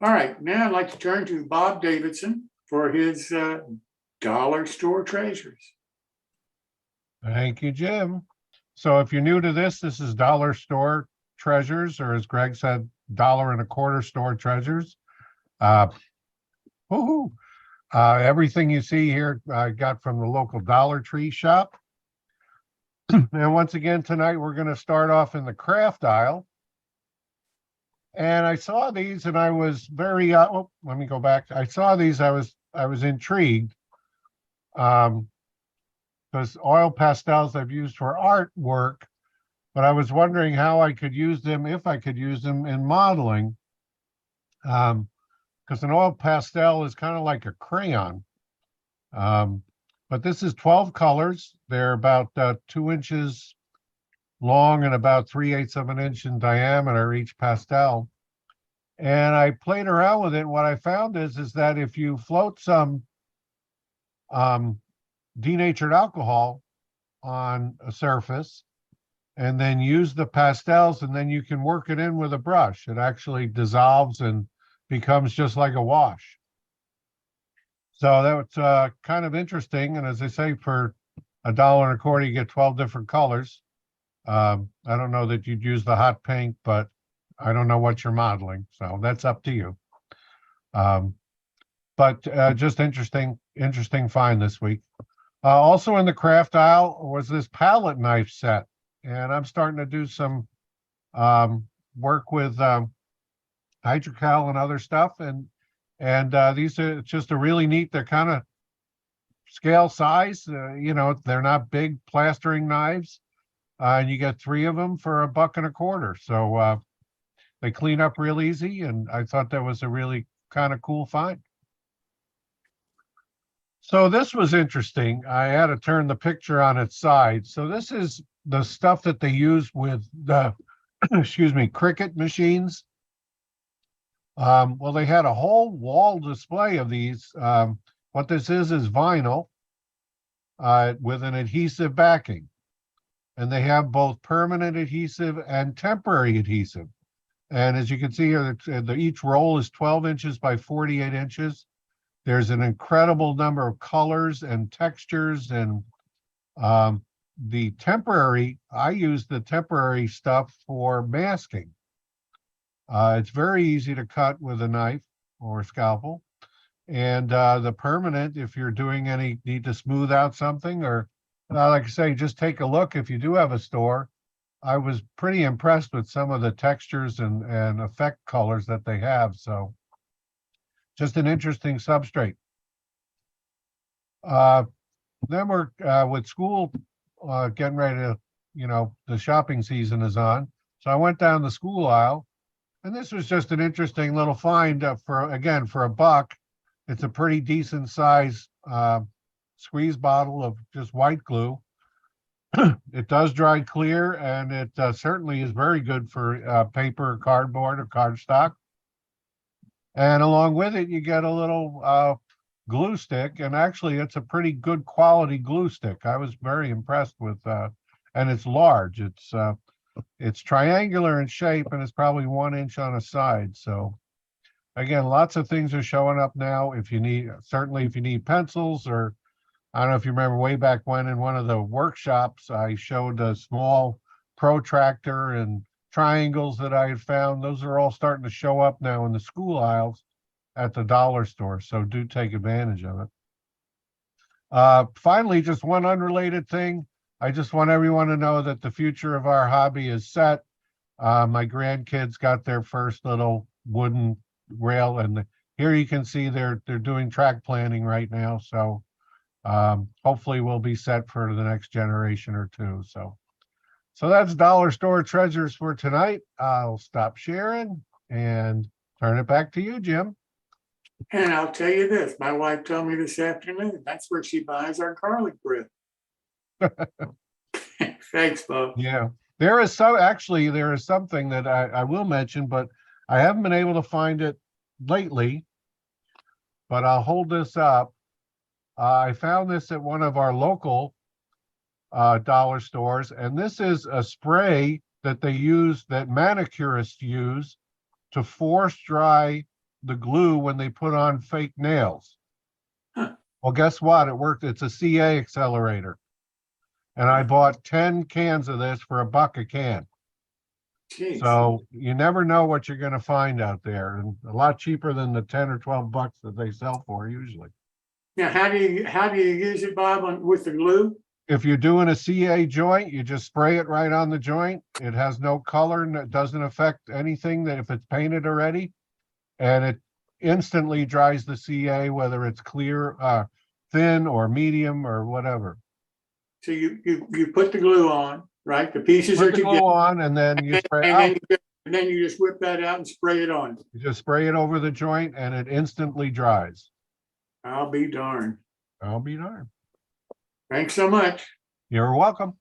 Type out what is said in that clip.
All right, now I'd like to turn to Bob Davidson for his dollar store treasures. Thank you, Jim. So if you're new to this is dollar store treasures, or as Greg said, $1.25 store treasures. Woohoo! Everything you see here I got from the local Dollar Tree shop. And once again, tonight we're going to start off in the craft aisle. And I saw these and I was very, let me go back. I saw these, I was intrigued. Because oil pastels I've used for artwork, but I was wondering how I could use them, if I could use them in modeling. Because an oil pastel is kind of like a crayon. But this is 12 colors. They're about 2 inches long and about 3/8 of an inch in diameter, each pastel. And I played around with it. And what I found is that if you float some denatured alcohol on a surface and then use the pastels, and then you can work it in with a brush, it actually dissolves and becomes just like a wash. So that's kind of interesting. And as I say, for $1.25, you get 12 different colors. I don't know that you'd use the hot pink, but I don't know what you're modeling, so that's up to you. But just interesting find this week. Also in the craft aisle was this pallet knife set, and I'm starting to do some work with hydrocal and other stuff, and these are just a really neat. They're kind of scale size. They're not big plastering knives, and you get 3 of them for $1.25. So they clean up real easy, and I thought that was a really kind of cool find. So this was interesting. I had to turn the picture on its side. So this is the stuff that they use with the, cricket machines. Well, they had a whole wall display of these. What this is vinyl with an adhesive backing. And they have both permanent adhesive and temporary adhesive. And as you can see here, each roll is 12 inches by 48 inches. There's an incredible number of colors and textures, and the temporary, I use the temporary stuff for masking. It's very easy to cut with a knife or a scalpel. And the permanent, if you're doing need to smooth out something, or like I say, just take a look if you do have a store. I was pretty impressed with some of the textures and effect colors that they have. So just an interesting substrate. Then we're with school getting ready to, the shopping season is on. So I went down the school aisle, and this was just an interesting little find for $1. It's a pretty decent size squeeze bottle of just white glue. It does dry clear, and it certainly is very good for paper, cardboard, or cardstock. And along with it, you get a little glue stick, and actually it's a pretty good quality glue stick. I was very impressed with, and it's large. It's triangular in shape, and it's probably 1 inch on a side. So again, lots of things are showing up now. If you need pencils, or I don't know if you remember way back when in one of the workshops, I showed a small protractor and triangles that I had found. Those are all starting to show up now in the school aisles at the dollar store. So do take advantage of it. Finally, just one unrelated thing. I just want everyone to know that the future of our hobby is set. My grandkids got their first little wooden rail, and here you can see they're doing track planning right now. So hopefully we'll be set for the next generation or two. So that's dollar store treasures for tonight. I'll stop sharing and turn it back to you, Jim. And I'll tell you this, my wife told me this afternoon, that's where she buys our garlic bread. Thanks, Bob. Yeah, there is something that I will mention, but I haven't been able to find it lately, but I'll hold this up. I found this at one of our local dollar stores, and this is a spray that manicurists use to force dry the glue when they put on fake nails. Huh. Well, guess what? It worked. It's a CA accelerator. And I bought 10 cans of this for $1 a can. Jeez. So you never know what you're going to find out there, and a lot cheaper than the 10 or 12 bucks that they sell for usually. Now, how do you use it, Bob, with the glue? If you're doing a CA joint, you just spray it right on the joint. It has no color and it doesn't affect anything that if it's painted already. And it instantly dries the CA, whether it's clear, thin or medium or whatever. So you put the glue on, right? The pieces Put are the together, glue on and then you spray and out. then you just whip that out and spray it on. You just spray it over the joint and it instantly dries. I'll be darned. I'll be darned. Thanks so much. You're welcome.